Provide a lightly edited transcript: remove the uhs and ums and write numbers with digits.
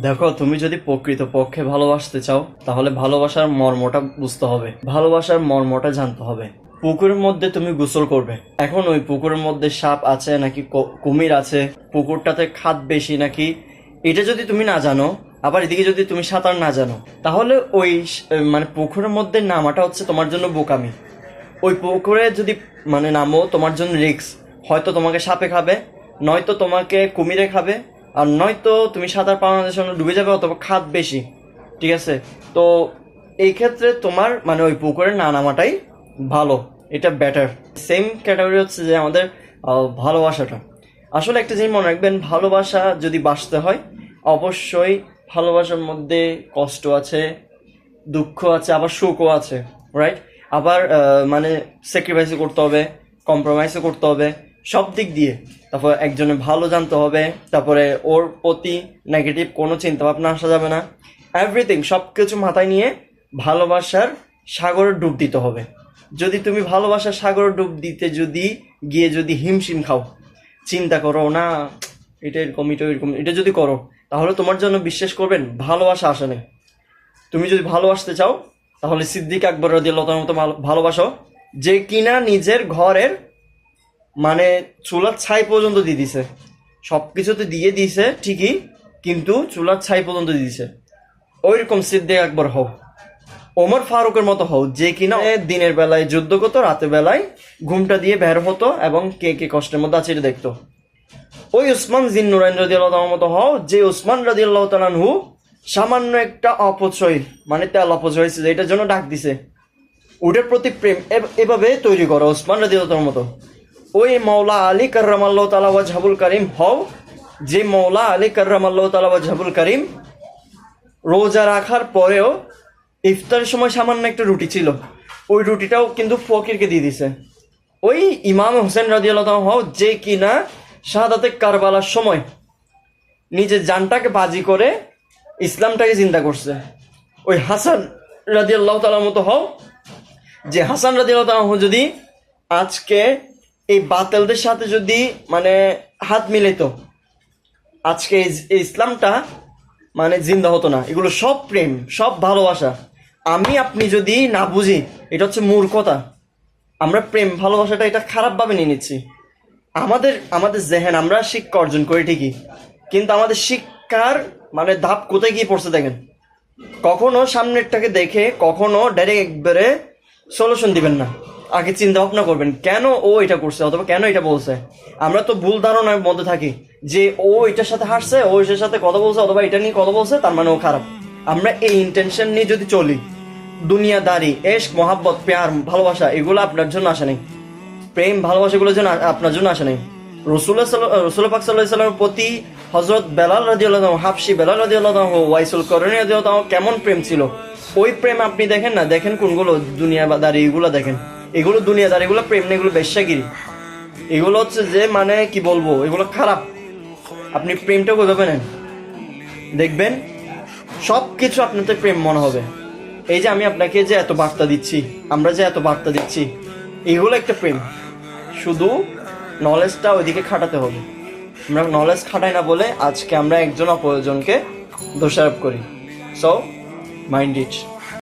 দেখো, তুমি যদি প্রকৃতপক্ষে ভালোবাসতে চাও তাহলে ভালোবাসার মর্মটা বুঝতে হবে, ভালোবাসার মর্মটা জানতে হবে। পুকুরের মধ্যে তুমি গোসল করবে, এখন ওই পুকুরের মধ্যে সাপ আছে নাকি কুমির আছে, পুকুরটাতে খাদ বেশি নাকি, এটা যদি তুমি না জানো, আবার এদিকে যদি তুমি সাঁতার না জানো, তাহলে ওই মানে পুকুরের মধ্যে নামাটা হচ্ছে তোমার জন্য বোকামি। ওই পুকুরে যদি নামো তোমার জন্য রিস্ক, হয়তো তোমাকে সাপে খাবে, নয়তো তোমাকে কুমিরে খাবে, আর নয়তো তুমি সাঁতার পালানোর জন্য ডুবে যাবে, অথবা খাদ বেশি। ঠিক আছে, তো এই ক্ষেত্রে তোমার ওই পুকুরে না নামাটাই ভালো, এটা বেটার। সেম ক্যাটাগরি হচ্ছে যে আমাদের ভালোবাসাটা। আসলে একটা জিনিস মনে রাখবেন, ভালোবাসা যদি বাসতে হয় অবশ্যই ভালোবাসার মধ্যে কষ্ট আছে, দুঃখ আছে, আবার সুখও আছে, রাইট? আবার স্যাক্রিফাইসও করতে হবে, কম্প্রোমাইজও করতে হবে, সব দিক দিয়ে। তারপর একজনের ভালো জানতে হবে, তারপরে ওর প্রতি নেগেটিভ কোনো চিন্তা ভাবনা আসা যাবে না। এভরিথিং, সব কিছু মাথায় নিয়ে ভালোবাসার সাগরে ডুব দিতে হবে। যদি তুমি ভালোবাসার সাগরে ডুব দিতে যদি হিমশিম খাও, চিন্তা করো না এটা এরকম এটা এরকম, এটা যদি করো, তাহলে তোমার জন্য বিশ্বাস করবেন ভালোবাসা আসে না। তুমি যদি ভালোবাসতে চাও তাহলে সিদ্দিক আকবর রাদিয়াল্লাহু তাআলার মতো ভালোবাসো, যে কিনা নিজের ঘরের চুলার ছাই পর্যন্ত দিয়ে দিছে। সবকিছুতে দিয়ে দিছে ঠিকই, কিন্তু চুলার ছাই পর্যন্ত দিয়ে দিছে। ওইরকম সিদ্দিক আকবর হও, ওমর ফারুকের মতো হও, যে কিনা দিনের বেলায় যুদ্ধ করতো, রাতের বেলায় ঘুমটা দিয়ে বের হতো এবং কে কে কষ্টের মধ্যে আছে এটা দেখতো। ওই উসমান জিন্নুরাইন রাদিয়াল্লাহু তাআলার মতো হও, যে উসমান রাদিয়াল্লাহু তাআলা আনহু সামান্য একটা অপচয় তেল অপচয় হয়েছে, এটার জন্য ডাক দিছে, ওটার প্রতি প্রেম এভাবে তৈরি করো উসমান রাদিয়াল্লাহু তাআলার মতো। ওই মৌলা আলী কাররামাল্লাহু তাআলা ওয়াজহুল কারীম হও, যে মৌলা আলী কাররামাল্লাহু তাআলা ওয়াজহুল কারীম রোজা রাখার পরেও ইফতারের সময় সামান্য একটা রুটি ছিল, ওই রুটিটাও কিন্তু ফকিরকে দিয়ে দিছে। ওই ইমাম হোসেন রাদিয়াল্লাহু তাআলা হও, যে কিনা শাহাদাতে কারবালার সময় নিজের জানটাকে বাজি করে ইসলামটাকে জিন্দা করছে। ওই হাসান রাদিয়াল্লাহু তাআলার মতো হও, যে হাসান রাদিয়াল্লাহু তাআলা যদি আজকে এই বাতিলদের সাথে যদি হাত মিলাইত, আজকে এই ইসলামটা জিন্দা হতো না। এগুলো সব প্রেম, সব ভালোবাসা। আপনি যদি না বুঝি, এটা হচ্ছে মূর্খতা। আমরা প্রেম ভালোবাসাটা এটা খারাপভাবে নিয়ে নিচ্ছি। আমাদের জেহেন, আমরা শিক্ষা অর্জন করি ঠিকই, কিন্তু আমাদের শিক্ষার ধাপ কোথায় গিয়ে পড়ছে দেখেন। কখনো সামনেরটাকে দেখে কখনো ডাইরেক্ট একবারে সলিউশন দিবেন না, আগে চিন্তা ভাবনা করবেন কেন ও এটা করছে অথবা কেন এটা বলছে। আমরা তো ভুল ধারণার মধ্যে থাকি যে ও এটার সাথে হাসছে, ও এটার সাথে কথা বলছে অথবা এটা নিয়ে কথা বলছে, তার ও খারাপ। আমরা এই ইন্টেনশন নিয়ে যদি চলি, দুনিয়াদারি, এশক, মোহাব্বত, প্যার, ভালোবাসা, এগুলো আপনার জন্য আসে নাই। প্রেম ভালোবাসা এগুলোর জন্য আপনার জন্য আসে নাই। রসুল পাক সাল্লাল্লাহু আলাইহি ওয়াসাল্লামের প্রতি হযরত বেলাল রাদিয়াল্লাহু আনহু, হাবশী বেলাল রাদিয়াল্লাহু আনহু, ওয়াইসুল করনী রাদিয়াল্লাহু আনহু কেমন প্রেম ছিল। ওই প্রেম আপনি দেখেন না, দেখেন কোনগুলো দুনিয়াদারি, এগুলো দেখেন। এগুলো দুনিয়াদারি, এগুলো প্রেম না, এগুলো বেশ্যাগিরি। এগুলো হচ্ছে যে কি বলবো, এগুলো খারাপ। আপনি প্রেমটা কোথাও নেন, দেখবেন সব কিছু আপনাদের প্রেম মনে হবে। এই যে আমি আপনাকে যে এত বার্তা দিচ্ছি, আমরা যে এত বার্তা দিচ্ছি, এগুলো একটা প্রেম। শুধু নলেজটা ওইদিকে খাটাতে হবে। আমরা নলেজ খাটাই না বলে আজকে আমরা একজন অপরজনকে দোষারোপ করি। So mind it.